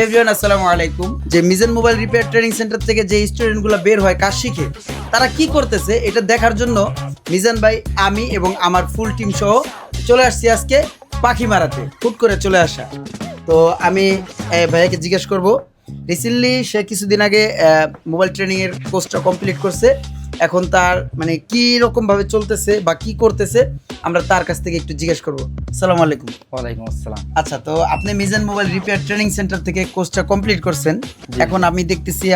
Hello everyone, আসসালামু আলাইকুম। যে Mizan mobile repair training centre থেকে যে স্টুডেন্টগুলো বের হয় কাজ শিখে, তারা কি করতেছে এটা দেখার জন্য মিজান ভাই, আমি এবং আমার ফুল টিম সহ চলে আসছি আজকে পাখি মারাতে। হুট করে চলে আসা। তো আমি ভাইয়াকে জিজ্ঞেস করব, রিসেন্টলি সে কিছুদিন আগে মোবাইল ট্রেনিংয়ের কোর্সটা কমপ্লিট করছে। এখন তার মানে কি রকম ভাবে চলতেছে বা কি করতেছে আমরা তার কাছ থেকে একটু জিজ্ঞেস করবো। আসসালামু আলাইকুম। ওয়ালাইকুম আসসালাম। আচ্ছা, তো আপনি Mizan mobile repair training centre থেকে কোর্সটা কমপ্লিট করছেন। এখন আমি দেখতেছি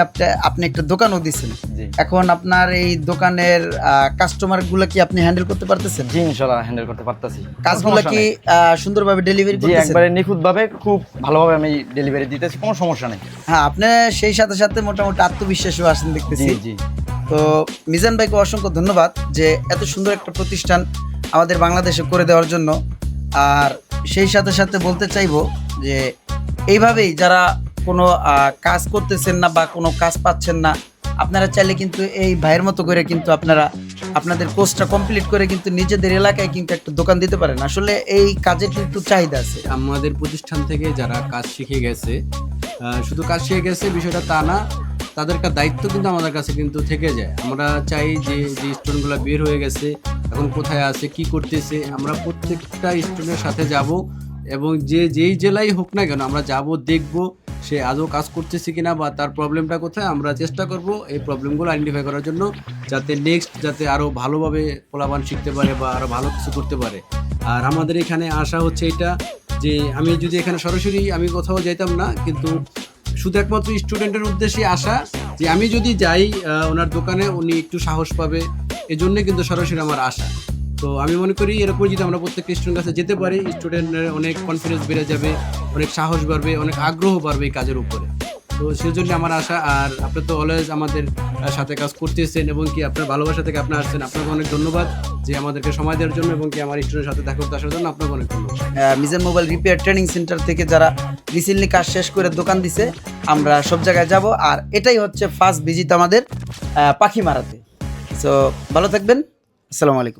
আপনি একটা দোকানও দিচ্ছেন। জি। এখন আপনার এই দোকানের কাস্টমার গুলো কি আপনি হ্যান্ডেল করতে পারতেছেন? জি, ইনশাআল্লাহ হ্যান্ডেল করতে পারতাছি। কাজগুলো কি সুন্দরভাবে ডেলিভারি জি, করতেছেন? একবারে নিখুঁতভাবে খুব ভালোভাবে আমি ডেলিভারি দিতেছি, কোনো সমস্যা নেই। হ্যাঁ, আপনি সেই সাথে সাথে মোটামুটি আত্মবিশ্বাসও আসেন দেখতেছি। জি। তো মিজান ভাইকে অসংখ্য ধন্যবাদ যে এত সুন্দর একটা প্রতিষ্ঠান আমাদের বাংলাদেশে করে দেওয়ার জন্য। আর সেই সাথে সাথে বলতে চাইবো যে এইভাবেই যারা কোনো কাজ করতেছেন না বা কোনো কাজ পাচ্ছেন না, আপনারা চাইলে কিন্তু এই ভাইয়ের মতো করে কিন্তু আপনারা আপনাদের কোর্সটা কমপ্লিট করে কিন্তু নিজেদের এলাকায় কিন্তু একটা দোকান দিতে পারেন। আসলে এই কাজের কিন্তু চাহিদা আছে। আমাদের প্রতিষ্ঠান থেকে যারা কাজ শিখে গেছে, শুধু কাজ শিখে গেছে বিষয়টা তা না, তাদের দায়িত্ব কিন্তু আমাদের কাছে কিন্তু থেকে যায়। আমরা চাই যে স্টুডেন্টগুলো বের হয়ে গেছে, এখন কোথায় আছে, কি করতেছে, আমরা প্রত্যেকটা স্টুডেন্টের সাথে যাব এবং যেই জেলায় হোক না কেন আমরা যাব, দেখব সে আদৌ কাজ করতেছে কিনা বা তার প্রবলেমটা কোথায়। আমরা চেষ্টা করব এই প্রবলেমগুলো আইডেন্টিফাই করার জন্য, যাতে আরও ভালোভাবে পোলাপান শিখতে পারে বা আরও ভালো কিছু করতে পারে। আর আমাদের এখানে আসা হচ্ছে এটা যে আমি যদি এখানে সরাসরি আমি কোথাও যাইতাম না, কিন্তু শুধু একমাত্র স্টুডেন্টের উদ্দেশ্যে আসা যে আমি যদি যাই ওনার দোকানে, উনি একটু সাহস পাবে, এজন্য কিন্তু সরাসরি আমার আসা। তো আমি মনে করি এরকম যদি আমরা প্রত্যেকটা স্টুডেন্ট কাছে যেতে পারি, স্টুডেন্টের অনেক কনফিডেন্স বেড়ে যাবে, অনেক সাহস বাড়বে, অনেক আগ্রহ বাড়বে এই কাজের উপরে। তো সেজন্য আমার আশা। আর আপনি তো অলওয়েজ আমাদের সাথে কাজ করতেছেন এবং কি আপনার ভালোবাসা থেকে আপনি আসছেন, আপনাকে অনেক ধন্যবাদ যে আমাদেরকে সময় দেওয়ার জন্য এবং কি আমার স্টুডেন্টের সাথে দেখা করতে আসার জন্য আপনাকে অনেক ধন্যবাদ। Mizan mobile repair training centre থেকে যারা রিসেন্টলি কাজ শেষ করে দোকান দিছে, আমরা সব জায়গায় যাব। আর এটাই হচ্ছে ফার্স্ট ভিজিট আমাদের পাখি মারাতে। সো ভালো থাকবেন। আসসালামু আলাইকুম।